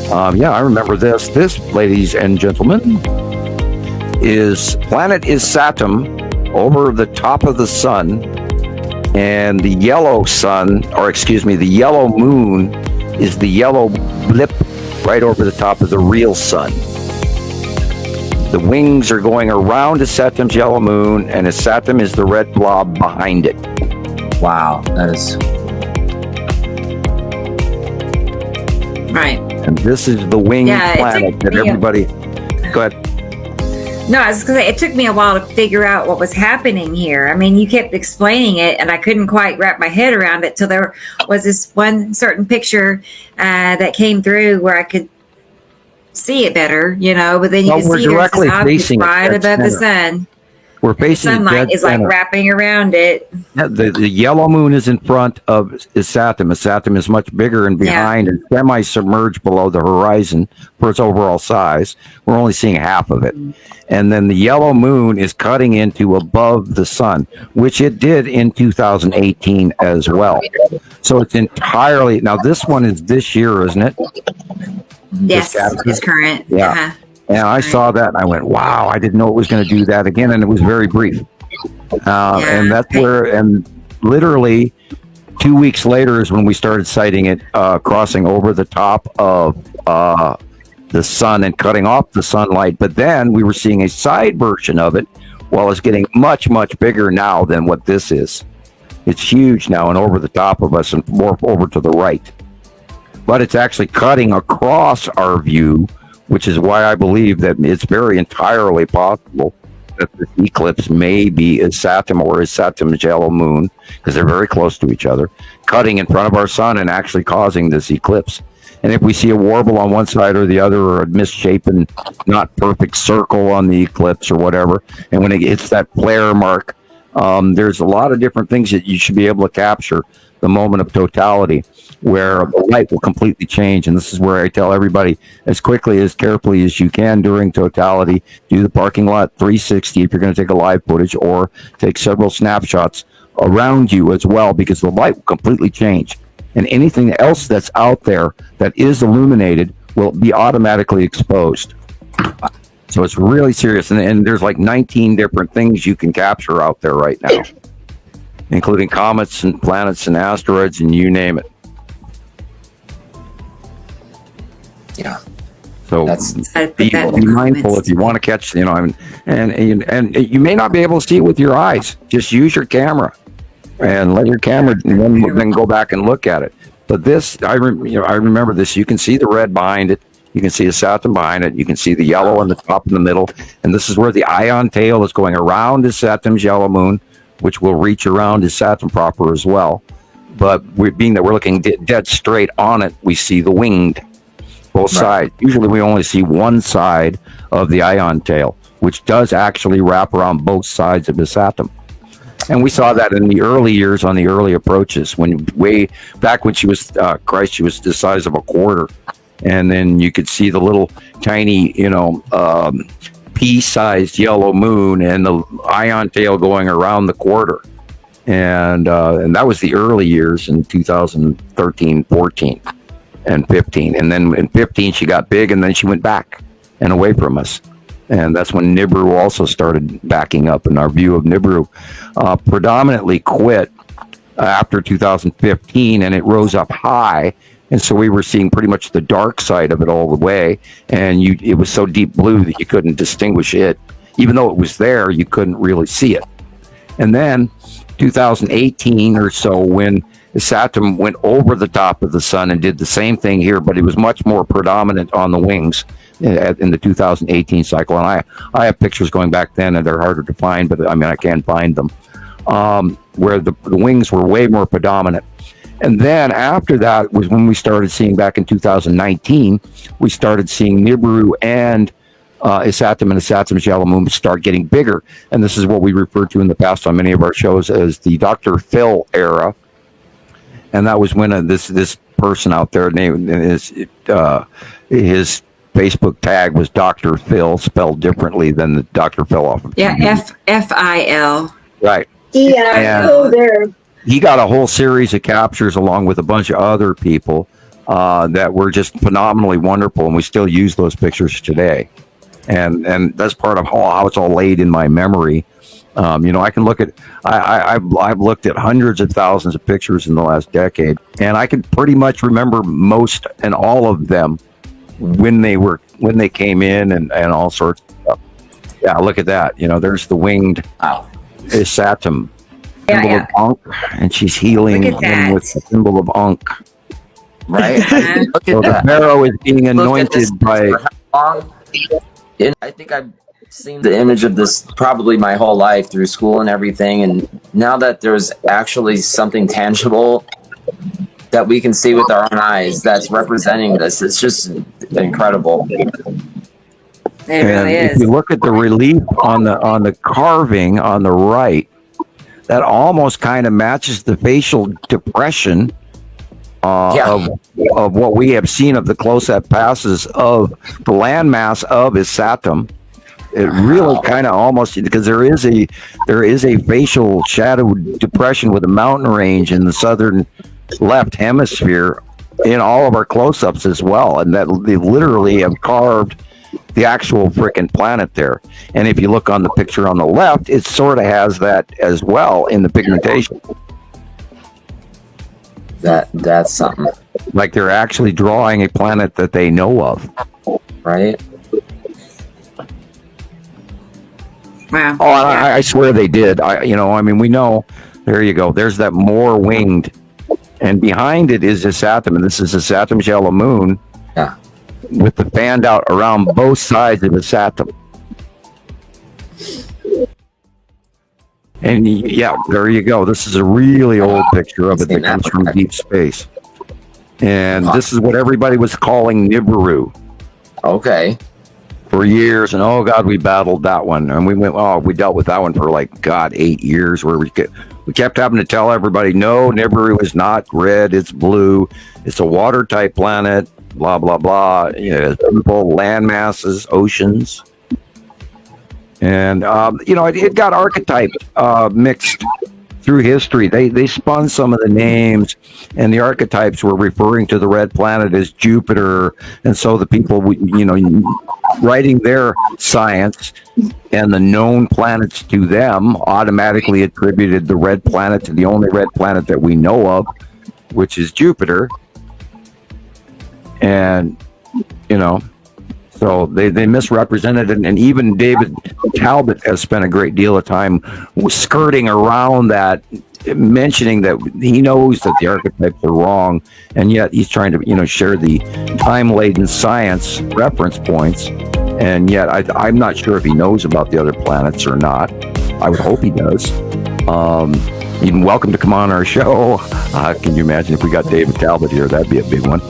Yeah, I remember this. This, ladies and gentlemen, is planet Isatum over the top of the sun, and the yellow sun, or excuse me, the yellow moon is the yellow blip right over the top of the real sun. The wings are going around Isatum's yellow moon, and Isatum is the red blob behind it. Wow, that is Right. And this is the winged planet that everybody... Go ahead. No, I was going to say, it took me a while to figure out what was happening here. I mean, you kept explaining it, and I couldn't quite wrap my head around it till there was this one certain picture that came through where I could see it better, but then you can see there's this object right above the sun. We're facing sunlight is like wrapping around it. Yeah, the yellow moon is in front of Isatum. Isatum is much bigger and behind and semi-submerged below the horizon for its overall size. We're only seeing half of it. And then the yellow moon is cutting into above the sun, which it did in 2018 as well. So it's entirely... Now, this one is this year, isn't it? Yes, it's current. Yeah. Uh-huh. And I saw that and I went, wow, I didn't know it was going to do that again. And it was very brief. And that's and literally 2 weeks later is when we started sighting it crossing over the top of the sun and cutting off the sunlight. But then we were seeing a side version of it. Well, it's getting much, much bigger now than what this is. It's huge now and over the top of us and more over to the right. But it's actually cutting across our view, which is why I believe that it's very entirely possible that this eclipse may be Isatum or Isatum's yellow moon, because they're very close to each other, cutting in front of our sun and actually causing this eclipse. And if we see a warble on one side or the other, or a misshapen, not perfect circle on the eclipse or whatever, and when it hits that flare mark, there's a lot of different things that you should be able to capture the moment of totality, where the light will completely change. And this is where I tell everybody, as quickly, as carefully as you can during totality, do the parking lot 360 if you're going to take a live footage, or take several snapshots around you as well, because the light will completely change. And anything else that's out there that is illuminated will be automatically exposed. So it's really serious. And there's like 19 different things you can capture out there right now, including comets and planets and asteroids and you name it. Yeah. So be mindful if you want to catch, and you may not be able to see it with your eyes. Just use your camera and let your camera then go back and look at it. But this, I remember this. You can see the red behind it. You can see the Isatum behind it. You can see the yellow on the top in the middle. And this is where the ion tail is going around Isatum's yellow moon, which will reach around Isatum proper as well. But being that we're looking dead straight on it, we see the winged, both sides. Usually we only see one side of the ion tail, which does actually wrap around both sides of Isatum. And we saw that in the early years on the early approaches, way back when she was, she was the size of a quarter. And then you could see the little tiny, pea-sized yellow moon and the ion tail going around the quarter. And that was the early years in 2013, 14, and 15. And then in 15, she got big, and then she went back and away from us. And that's when Nibiru also started backing up. And our view of Nibiru predominantly quit after 2015, and it rose up high. And so we were seeing pretty much the dark side of it all the way. And it was so deep blue that you couldn't distinguish it. Even though it was there, you couldn't really see it. And then 2018 or so, when Isatum went over the top of the sun and did the same thing here, but it was much more predominant on the wings in the 2018 cycle. And I have pictures going back then, and they're harder to find, but I can find them, where the wings were way more predominant. And then after that was when we started seeing, back in 2019, we started seeing Nibiru and Isatum and Isatum's yellow moon start getting bigger. And this is what we referred to in the past on many of our shows as the Dr. Phil era. And that was when this person out there, his Facebook tag was Dr. Phil, spelled differently than the Dr. Phil off of TV. F-I-L. Right. Yeah, there. He got a whole series of captures along with a bunch of other people that were just phenomenally wonderful, and we still use those pictures today. And that's part of how it's all laid in my memory. I can look at I've looked at hundreds of thousands of pictures in the last decade, and I can pretty much remember most and all of them when they came in and all sorts of stuff. Yeah, look at that. There's the winged Isatum, symbol of Ankh, and she's healing him with the symbol of Ankh. Right. Look at So the that. pharaoh is being Look at anointed this by. for how long? And I think I've seen the image of this probably my whole life through school and everything. And now that there's actually something tangible that we can see with our own eyes that's representing this, it's just incredible. It And really if is. you look at the relief on the carving on the right, that almost kind of matches the facial depression of what we have seen of the close-up passes of the landmass of Isatum. It really kind of almost, because there is a facial shadow depression with a mountain range in the southern left hemisphere in all of our close-ups as well, and that they literally have carved the actual frickin' planet there. And if you look on the picture on the left, it sort of has that as well in the pigmentation. That's something, Like they're actually drawing a planet that they know of. right? Wow. Oh, I swear they did. We know. There you go. There's that more winged, and behind it is Isatum, and this is Isatum's yellow moon. Yeah. With the fanned out around both sides of Isatum. And yeah, there you go. This is a really old picture of it that comes from deep space. And this is what everybody was calling Nibiru Okay. for years. And oh God, we battled that one. And we dealt with that one for 8 years, where we kept having to tell everybody, no, Nibiru is not red, it's blue. It's a water type planet, blah, blah, blah. People, land masses, oceans. And, it got archetype mixed through history. They spun some of the names, and the archetypes were referring to the red planet as Jupiter. And so the people, writing their science and the known planets to them automatically attributed the red planet to the only red planet that we know of, which is Jupiter. And, so they misrepresented it, and even David Talbot has spent a great deal of time skirting around that, mentioning that he knows that the archetypes are wrong, and yet he's trying to share the time-laden science reference points, and yet I'm not sure if he knows about the other planets or not. I would hope he does. You're welcome to come on our show. Can you imagine if we got David Talbot here? That'd be a big one.